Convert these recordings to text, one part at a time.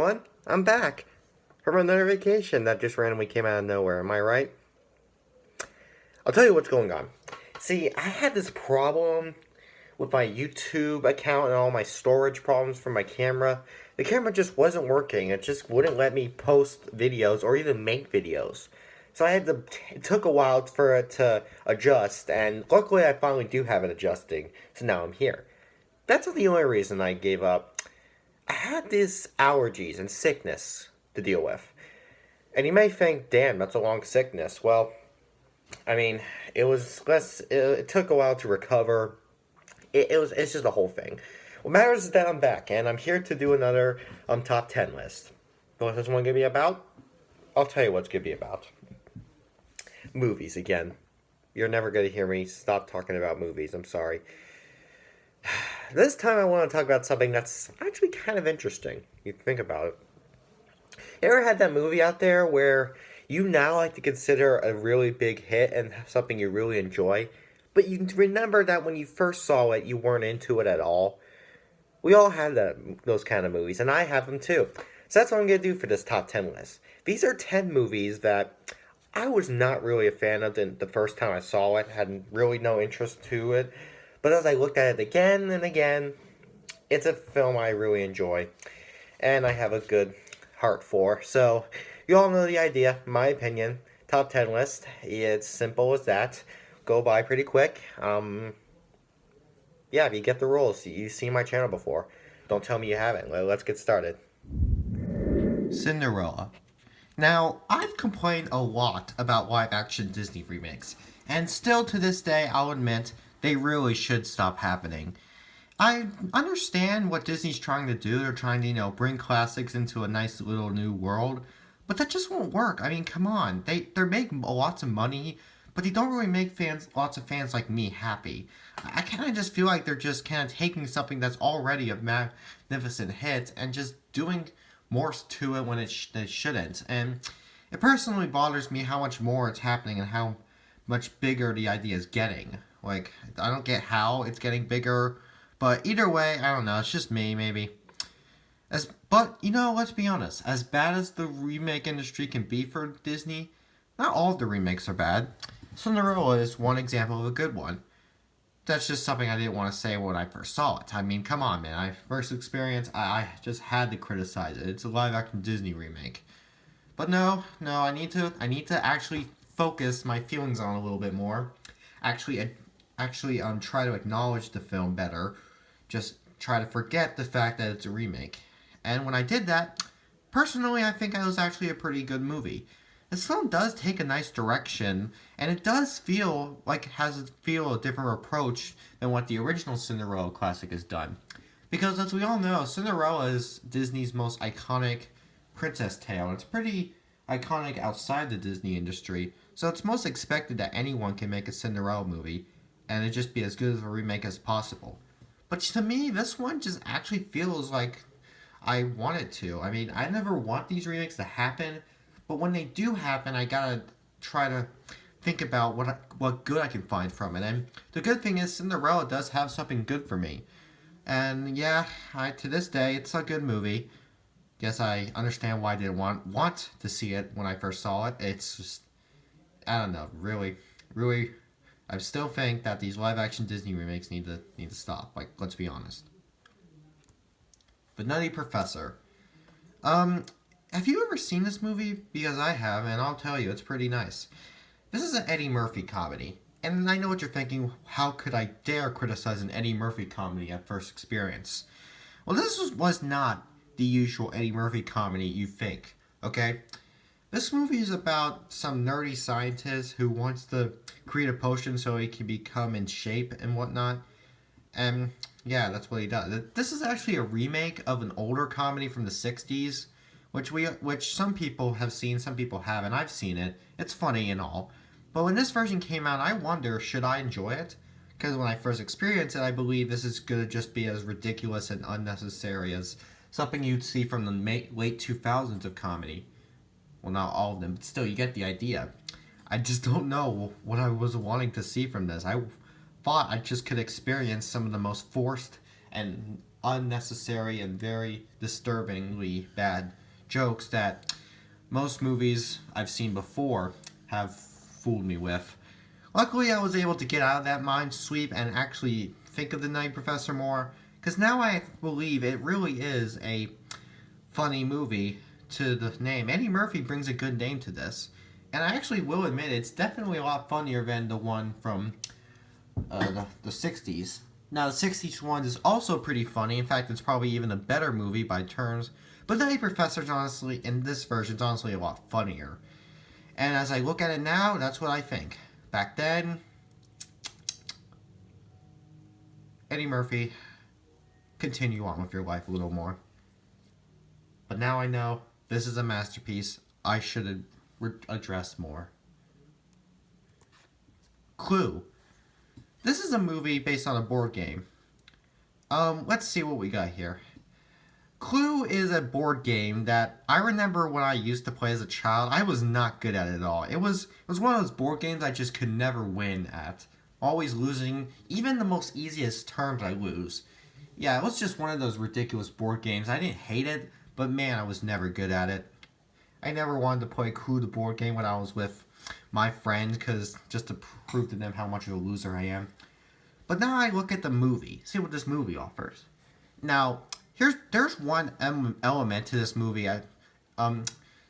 everyone. I'm back from another vacation that just randomly came out of nowhere. Am I right? I'll tell you what's going on. See, I had this problem with my YouTube account and all my storage problems for my camera. The camera just wasn't working. It just wouldn't let me post videos or even make videos. So it took a while for it to adjust, and luckily I finally do have it adjusting, so now I'm here. That's not the only reason I gave up. I had these allergies and sickness to deal with. And you may think, damn, that's a long sickness. Well, I mean, it took a while to recover. It's just a whole thing. What matters is that I'm back, and I'm here to do another top 10 list. What's this one going to be about? I'll tell you what it's going to be about. Movies, again. You're never going to hear me stop talking about movies. I'm sorry. This time I want to talk about something that's actually kind of interesting. You think about it. You ever had that movie out there where you now like to consider a really big hit and something you really enjoy, but you remember that when you first saw it, you weren't into it at all? We all have those kind of movies, and I have them too. So that's what I'm going to do for this top 10 list. These are 10 movies that I was not really a fan of the first time I saw it, had really no interest to it. But as I looked at it again and again, it's a film I really enjoy, and I have a good heart for. So, you all know the idea, my opinion. Top 10 list, it's simple as that. Go by pretty quick. Yeah, you get the rules. You've seen my channel before. Don't tell me you haven't. Let's get started. Cinderella. Now, I've complained a lot about live-action Disney remakes, and still to this day, I'll admit, they really should stop happening. I understand what Disney's trying to do. They're trying to, bring classics into a nice little new world. But that just won't work. I mean, come on. They're making lots of money, but they don't really make lots of fans like me happy. I kind of just feel like they're just kind of taking something that's already a magnificent hit and just doing more to it when they shouldn't. And it personally bothers me how much more it's happening and how much bigger the idea is getting. Like, I don't get how it's getting bigger, but either way, I don't know, it's just me, maybe. But, let's be honest, as bad as the remake industry can be for Disney, not all of the remakes are bad. Cinderella is one example of a good one. That's just something I didn't want to say when I first saw it. I mean, come on, man, first experience, I just had to criticize it. It's a live-action Disney remake. But no, I need to actually focus my feelings on it a little bit more. Actually, try to acknowledge the film better. Just try to forget the fact that it's a remake. And when I did that, personally, I think it was actually a pretty good movie. This film does take a nice direction, and it does feel like a different approach than what the original Cinderella classic has done. Because as we all know, Cinderella is Disney's most iconic princess tale, and it's pretty iconic outside the Disney industry. So it's most expected that anyone can make a Cinderella movie, and it just be as good of a remake as possible. But to me, this one just actually feels like I want it to. I mean, I never want these remakes to happen, but when they do happen, I gotta try to think about what good I can find from it. And the good thing is, Cinderella does have something good for me. And yeah, to this day, it's a good movie. Guess I understand why I didn't want to see it when I first saw it. It's just, I don't know, really, I still think that these live-action Disney remakes need to stop. Like, let's be honest. The Nutty Professor. Have you ever seen this movie? Because I have, and I'll tell you, it's pretty nice. This is an Eddie Murphy comedy. And I know what you're thinking, how could I dare criticize an Eddie Murphy comedy at first experience? Well, this was not the usual Eddie Murphy comedy you think, okay? This movie is about some nerdy scientist who wants to create a potion so he can become in shape and whatnot. And yeah, that's what he does. This is actually a remake of an older comedy from the 60s, which some people have seen, some people haven't. I've seen it. It's funny and all. But when this version came out, I wonder, should I enjoy it? Because when I first experienced it, I believe this is going to just be as ridiculous and unnecessary as something you'd see from the late 2000s of comedy. Well, not all of them, but still, you get the idea. I just don't know what I was wanting to see from this. I thought I just could experience some of the most forced and unnecessary and very disturbingly bad jokes that most movies I've seen before have fooled me with. Luckily, I was able to get out of that mind sweep and actually think of The Nutty Professor more, because now I believe it really is a funny movie to the name. Eddie Murphy brings a good name to this. And I actually will admit it's definitely a lot funnier than the one from the 60s. Now, the 60s one is also pretty funny. In fact, it's probably even a better movie by terms. But The Nutty Professor's honestly, in this version, is honestly a lot funnier. And as I look at it now, that's what I think. Back then, Eddie Murphy, continue on with your life a little more. But now I know this is a masterpiece I should address more. Clue. This is a movie based on a board game. Let's see what we got here. Clue is a board game that I remember when I used to play as a child. I was not good at it at all. It was one of those board games I just could never win at. Always losing. Even the most easiest terms I lose. Yeah, it was just one of those ridiculous board games. I didn't hate it, but man, I was never good at it. I never wanted to play Clue the board game when I was with my friend, because just to prove to them how much of a loser I am. But now I look at the movie, see what this movie offers. Now, there's one element to this movie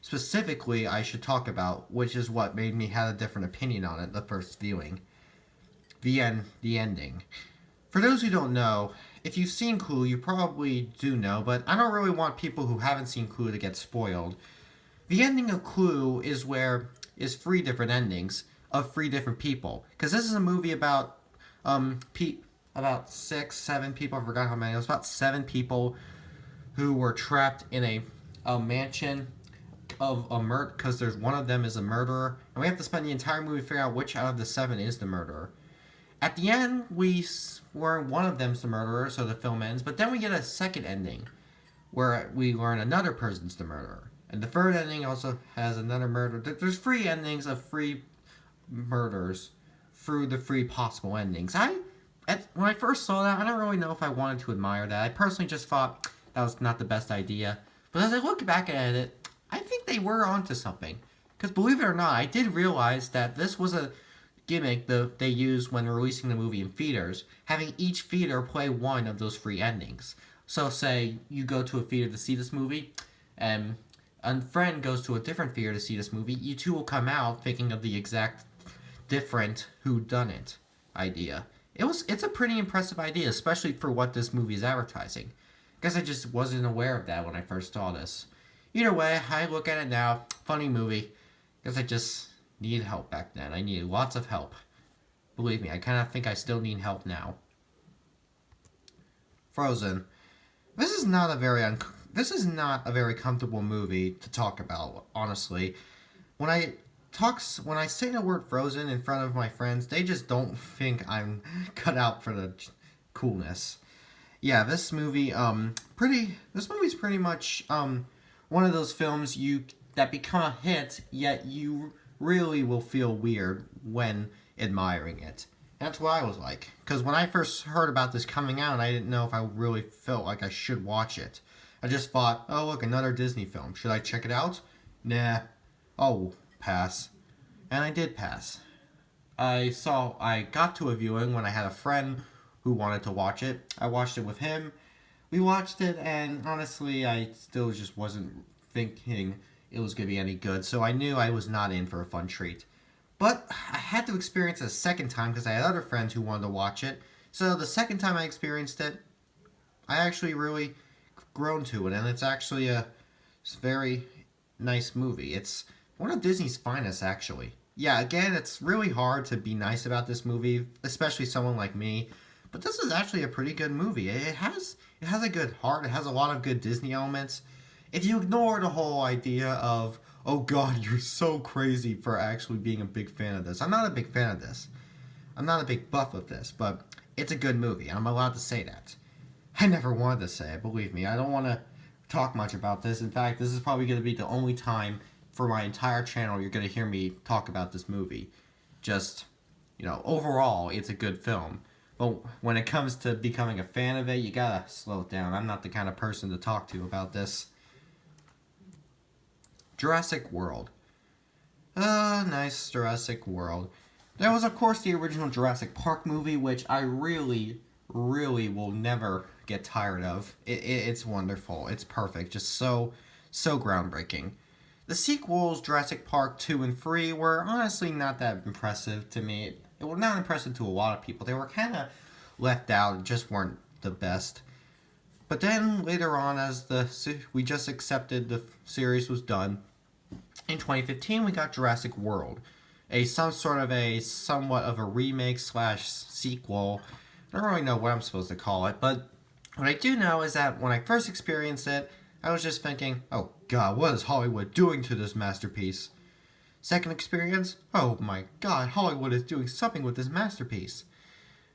specifically I should talk about, which is what made me have a different opinion on it the first viewing. The ending. For those who don't know, if you've seen Clue, you probably do know, but I don't really want people who haven't seen Clue to get spoiled. The ending of Clue is 3 different endings of 3 different people. Because this is a movie about about 6, 7 people. I forgot how many. It was about 7 people who were trapped in a mansion of a murder, because there's one of them is a murderer, and we have to spend the entire movie figuring out which out of the 7 is the murderer. At the end, we learn one of them's the murderer, so the film ends. But then we get a second ending where we learn another person's the murderer. And the third ending also has another murder. There's 3 endings of 3 murders through the 3 possible endings. When I first saw that, I don't really know if I wanted to admire that. I personally just thought that was not the best idea. But as I look back at it, I think they were onto something. Because believe it or not, I did realize that this was a gimmick that they used when releasing the movie in theaters, having each theater play one of those 3 endings. So say you go to a theater to see this movie, and a friend goes to a different theater to see this movie, you two will come out thinking of the exact different whodunit idea. It's a pretty impressive idea, especially for what this movie is advertising. Guess I just wasn't aware of that when I first saw this. Either way, I look at it now, funny movie. Guess I just needed help back then. I needed lots of help. Believe me, I kind of think I still need help now. Frozen. This is not a very comfortable movie to talk about, honestly. When I say the word Frozen in front of my friends, they just don't think I'm cut out for the coolness. Yeah, this movie's pretty much one of those films that become a hit, yet you really will feel weird when admiring it. That's what I was like. Because when I first heard about this coming out, I didn't know if I really felt like I should watch it. I just thought, oh look, another Disney film. Should I check it out? Nah. Oh, pass. And I did pass. I got to a viewing when I had a friend who wanted to watch it. I watched it with him. We watched it, and honestly, I still just wasn't thinking it was going to be any good, so I knew I was not in for a fun treat. But I had to experience it a second time because I had other friends who wanted to watch it. So the second time I experienced it, I actually really grown to it, and it's actually a very nice movie. It's one of Disney's finest, actually. Yeah, again, it's really hard to be nice about this movie, especially someone like me. But this is actually a pretty good movie. It has a good heart. It has a lot of good Disney elements. If you ignore the whole idea of, oh god, you're so crazy for actually being a big fan of this. I'm not a big fan of this. I'm not a big buff of this, but it's a good movie. I'm allowed to say that. I never wanted to say it, believe me. I don't want to talk much about this. In fact, this is probably going to be the only time for my entire channel you're going to hear me talk about this movie. Just, overall, it's a good film. But when it comes to becoming a fan of it, you gotta slow it down. I'm not the kind of person to talk to about this. Jurassic World. Nice Jurassic World. There was, of course, the original Jurassic Park movie, which I really, really will never get tired of. It's wonderful. It's perfect. Just so groundbreaking. The sequels, Jurassic Park 2 and 3, were honestly not that impressive to me. It was not impressive to a lot of people. They were kind of left out, just weren't the best. But then later on, as we just accepted the series was done, in 2015 we got Jurassic World, somewhat of a remake slash sequel. I don't really know what I'm supposed to call it, but what I do know is that when I first experienced it, I was just thinking, oh god, what is Hollywood doing to this masterpiece? Second experience, oh my god, Hollywood is doing something with this masterpiece.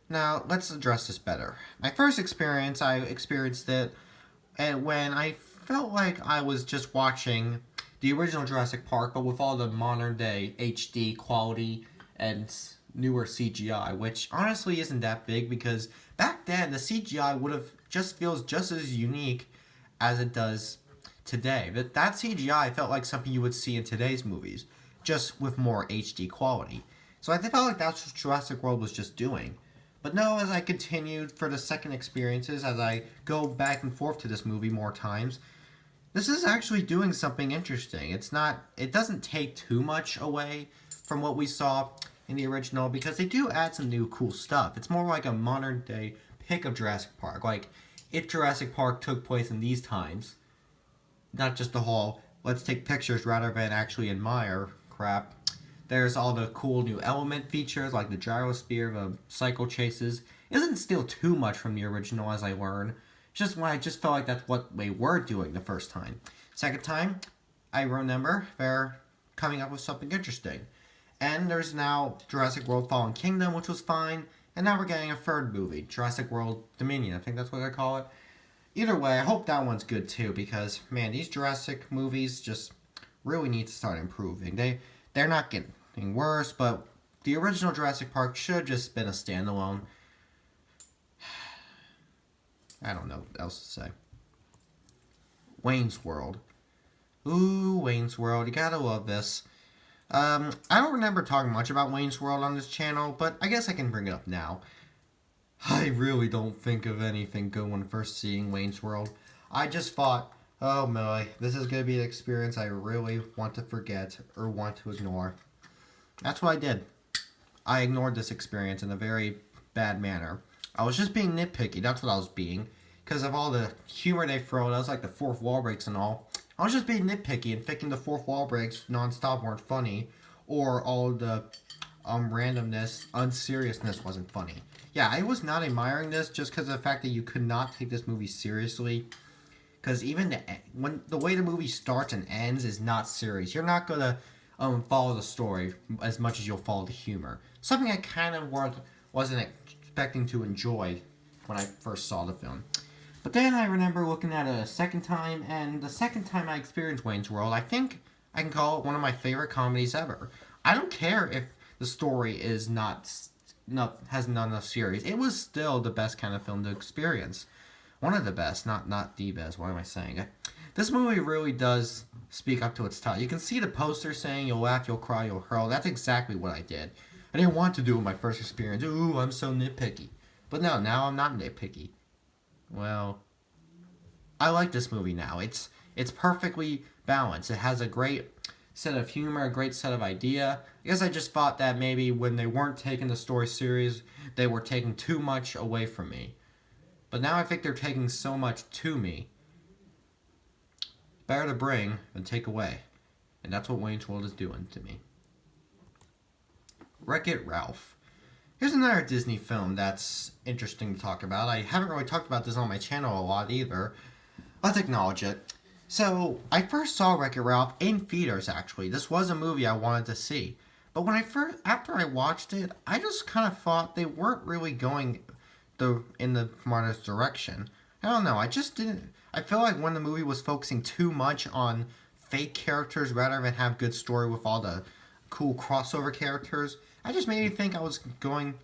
Now, let's address this better. My first experience, I experienced it and when I felt like I was just watching the original Jurassic Park, but with all the modern day HD quality and newer CGI, which honestly isn't that big because back then the CGI feels just as unique as it does today. But that CGI felt like something you would see in today's movies, just with more HD quality. So I felt like that's what Jurassic World was just doing. But no, as I continued for the second experiences, as I go back and forth to this movie more times, this is actually doing something interesting. It doesn't take too much away from what we saw in the original because they do add some new cool stuff. It's more like a modern day pick of Jurassic Park. Like, if Jurassic Park took place in these times, not just the whole let's take pictures rather than actually admire crap. There's all the cool new element features like the gyrosphere, the cycle chases. It doesn't steal too much from the original as I learn. It's just when I just felt like that's what they were doing the first time. Second time, I remember they're coming up with something interesting. And there's now Jurassic World Fallen Kingdom, which was fine. And now we're getting a third movie, Jurassic World Dominion. I think that's what I call it. Either way, I hope that one's good too because, man, these Jurassic movies just really need to start improving. They're not getting worse, but the original Jurassic Park should have just been a standalone. I don't know what else to say. Wayne's World. Ooh, Wayne's World. You gotta love this. I don't remember talking much about Wayne's World on this channel, but I guess I can bring it up now. I really don't think of anything good when first seeing Wayne's World. I just thought, oh my, this is going to be an experience I really want to forget or want to ignore. That's what I did. I ignored this experience in a very bad manner. I was just being nitpicky, that's what I was being. Because of all the humor they throw, that was like the fourth wall breaks and all. I was just being nitpicky and thinking the fourth wall breaks non-stop weren't funny. Or all the randomness, unseriousness wasn't funny. Yeah, I was not admiring this just because of the fact that you could not take this movie seriously. Because even when the way the movie starts and ends is not serious. You're not going to follow the story as much as you'll follow the humor. Something I kind of wasn't expecting to enjoy when I first saw the film. But then I remember looking at it a second time, and the second time I experienced Wayne's World, I think I can call it one of my favorite comedies ever. I don't care if the story is has not enough series. It was still the best kind of film to experience. One of the best, not the best. What am I saying? This movie really does speak up to its title. You can see the poster saying you'll laugh, you'll cry, you'll hurl. That's exactly what I did. I didn't want to do it my first experience. Ooh, I'm so nitpicky. But no, now I'm not nitpicky. Well, I like this movie now. It's perfectly balanced. It has a great set of humor, a great set of idea. I guess I just thought that maybe when they weren't taking the story serious, they were taking too much away from me. But now I think they're taking so much to me. Better to bring than take away. And that's what Wayne's World is doing to me. WreckIt Ralph. Here's another Disney film that's interesting to talk about. I haven't really talked about this on my channel a lot either. Let's acknowledge it. So, I first saw WreckIt Ralph in theaters, actually. This was a movie I wanted to see. But after I watched it, I just kind of thought they weren't really going in the smartest direction. I don't know, I just didn't... I feel like when the movie was focusing too much on fake characters rather than have good story with all the cool crossover characters, I just made me think I was going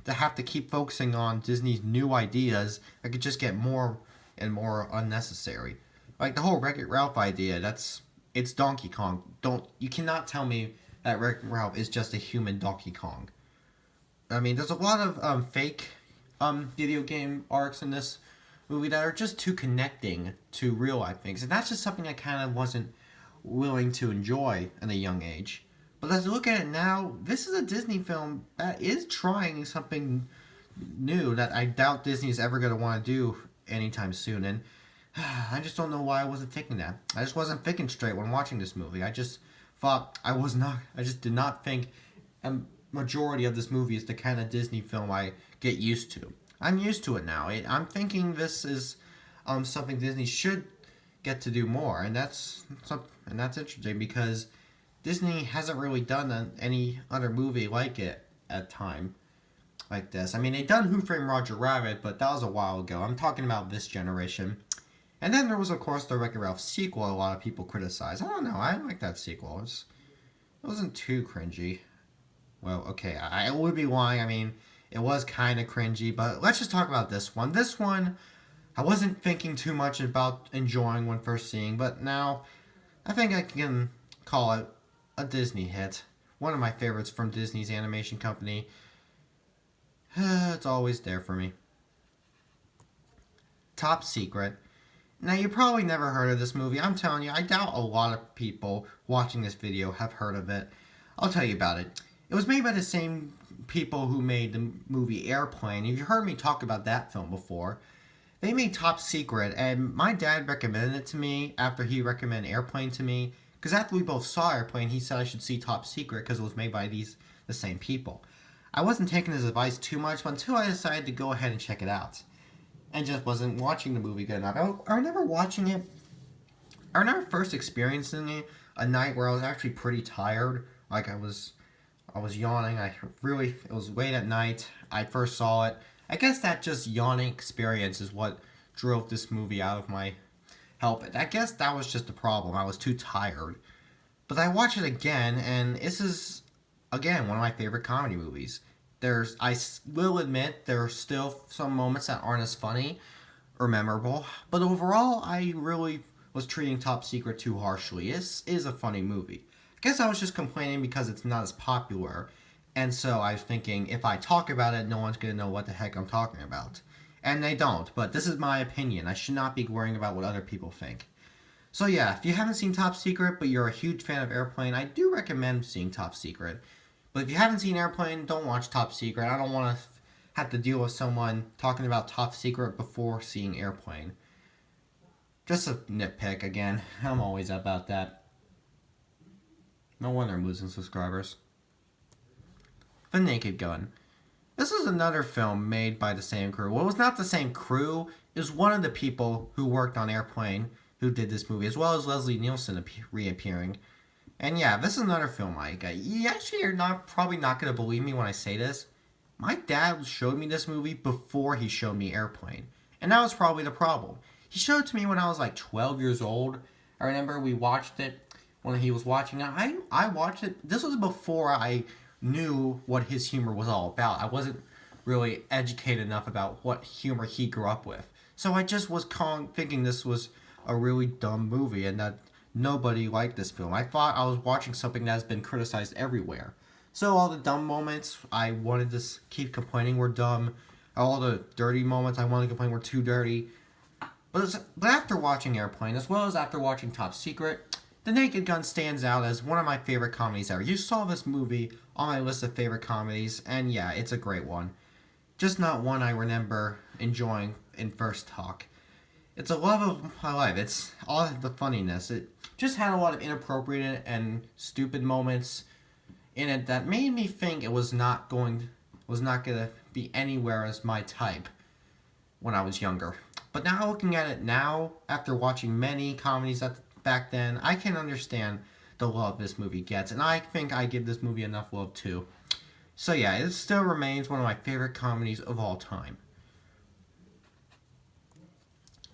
to have to keep focusing on Disney's new ideas that could just get more and more unnecessary. Like the whole WreckIt Ralph idea, it's Donkey Kong. You cannot tell me that WreckIt Ralph is just a human Donkey Kong. I mean, there's a lot of fake video game arcs in this movie that are just too connecting to real life things, and that's just something I kind of wasn't willing to enjoy at a young age. But as I look at it now, this is a Disney film that is trying something new that I doubt Disney is ever going to want to do anytime soon, and I just don't know why I wasn't thinking that. I just wasn't thinking straight when watching this movie. I just did not think a majority of this movie is the kind of Disney film I get used to. I'm used to it now. I'm thinking this is something Disney should get to do more, and that's interesting because Disney hasn't really done any other movie like it at time like this. I mean, they done Who Framed Roger Rabbit, but that was a while ago. I'm talking about this generation. And then there was, of course, the WreckIt Ralph sequel a lot of people criticized. I don't know. I like that sequel. It wasn't too cringy. Well, okay, I would be lying. I mean, it was kind of cringy, but let's just talk about this one. This one, I wasn't thinking too much about enjoying when first seeing, but now I think I can call it a Disney hit. One of my favorites from Disney's animation company. It's always there for me. Top Secret. Now, you probably never heard of this movie. I'm telling you, I doubt a lot of people watching this video have heard of it. I'll tell you about it. It was made by the same people who made the movie Airplane. If you've heard me talk about that film before, they made Top Secret, and my dad recommended it to me after he recommended Airplane to me. Because after we both saw Airplane, he said I should see Top Secret because it was made by the same people. I wasn't taking his advice too much until I decided to go ahead and check it out. And just wasn't watching the movie good enough. I remember watching it. I remember first experiencing it a night where I was actually pretty tired. Like I was yawning. It was late at night. I first saw it. I guess that just yawning experience is what drove this movie out of my help. I guess that was just the problem. I was too tired. But I watched it again, and this is again one of my favorite comedy movies. I will admit there are still some moments that aren't as funny or memorable, but overall I really was treating Top Secret too harshly. It is a funny movie. I guess I was just complaining because it's not as popular, and so I was thinking if I talk about it, no one's going to know what the heck I'm talking about. And they don't, but this is my opinion. I should not be worrying about what other people think. So yeah, if you haven't seen Top Secret, but you're a huge fan of Airplane, I do recommend seeing Top Secret. But if you haven't seen Airplane, don't watch Top Secret. I don't want to have to deal with someone talking about Top Secret before seeing Airplane. Just a nitpick again. I'm always about that. No wonder I'm losing subscribers. The Naked Gun. This is another film made by the same crew. Well, it was not the same crew. It was one of the people who worked on Airplane who did this movie, as well as Leslie Nielsen reappearing. And yeah, this is another film you actually are probably not going to believe me when I say this. My dad showed me this movie before he showed me Airplane. And that was probably the problem. He showed it to me when I was like 12 years old. I remember we watched it when he was watching it. I watched it. This was before I knew what his humor was all about. I wasn't really educated enough about what humor he grew up with. So I just was thinking this was a really dumb movie and that nobody liked this film. I thought I was watching something that has been criticized everywhere. So all the dumb moments I wanted to keep complaining were dumb. All the dirty moments I wanted to complain were too dirty. But after watching Airplane, as well as after watching Top Secret, The Naked Gun stands out as one of my favorite comedies ever. You saw this movie on my list of favorite comedies, and yeah, it's a great one. Just not one I remember enjoying in first talk. It's a love of my life. It's all the funniness. It just had a lot of inappropriate and stupid moments in it that made me think it was not going to be anywhere as my type when I was younger. But now looking at it now, after watching many comedies back then, I can understand the love this movie gets, and I think I give this movie enough love too. So yeah, it still remains one of my favorite comedies of all time.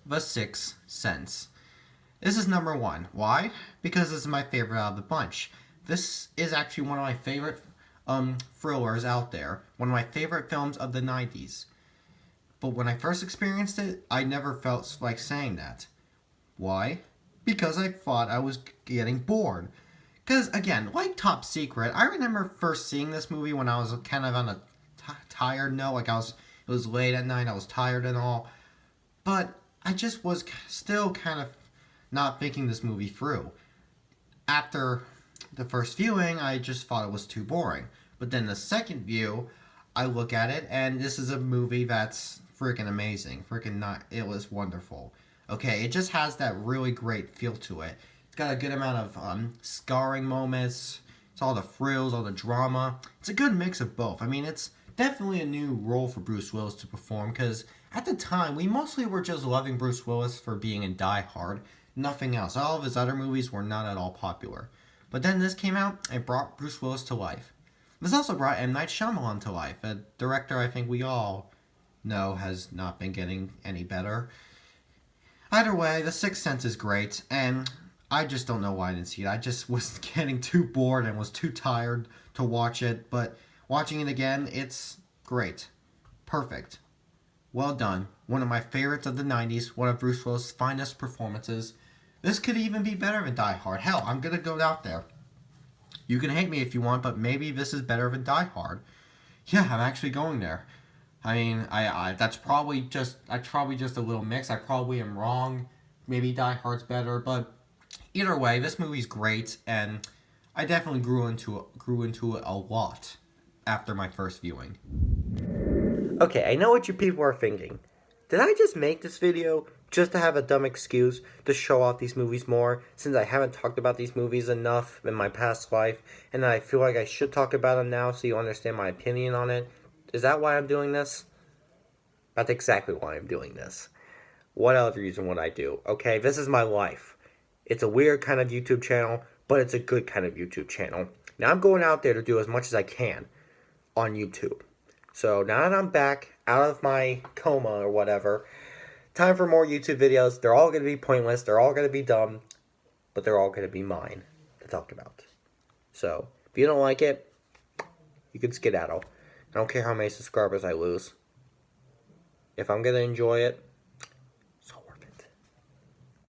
The Sixth Sense. This is number one. Why? Because this is my favorite out of the bunch. This is actually one of my favorite thrillers out there. One of my favorite films of the 90s. But when I first experienced it, I never felt like saying that. Why? Because I thought I was getting bored. Because, again, like Top Secret, I remember first seeing this movie when I was kind of on a tired note. It was late at night, I was tired and all. But I just was still kind of not thinking this movie through. After the first viewing, I just thought it was too boring. But then the second view, I look at it, and this is a movie that's freaking amazing. It was wonderful. Okay, it just has that really great feel to it. It's got a good amount of scarring moments. It's all the thrills, all the drama. It's a good mix of both. I mean, it's definitely a new role for Bruce Willis to perform, because at the time, we mostly were just loving Bruce Willis for being in Die Hard. Nothing else. All of his other movies were not at all popular. But then this came out and brought Bruce Willis to life. This also brought M. Night Shyamalan to life, a director I think we all know has not been getting any better. Either way, The Sixth Sense is great, and I just don't know why I didn't see it. I just was getting too bored and was too tired to watch it, but watching it again, it's great. Perfect. Well done. One of my favorites of the 90s, one of Bruce Willis' finest performances. This could even be better than Die Hard. Hell, I'm gonna go out there. You can hate me if you want, but maybe this is better than Die Hard. Yeah, I'm actually going there. I mean, that's probably just a little mix. I probably am wrong. Maybe Die Hard's better, but either way, this movie's great, and I definitely grew into it a lot after my first viewing. Okay, I know what you people are thinking. Did I just make this video just to have a dumb excuse to show off these movies more, since I haven't talked about these movies enough in my past life, and I feel like I should talk about them now so you understand my opinion on it? Is that why I'm doing this? That's exactly why I'm doing this. What other reason would I do? Okay, this is my life. It's a weird kind of YouTube channel, but it's a good kind of YouTube channel. Now I'm going out there to do as much as I can on YouTube. So now that I'm back out of my coma or whatever, time for more YouTube videos. They're all going to be pointless. They're all going to be dumb. But they're all going to be mine to talk about. So if you don't like it, you can skedaddle. I don't care how many subscribers I lose. If I'm going to enjoy it,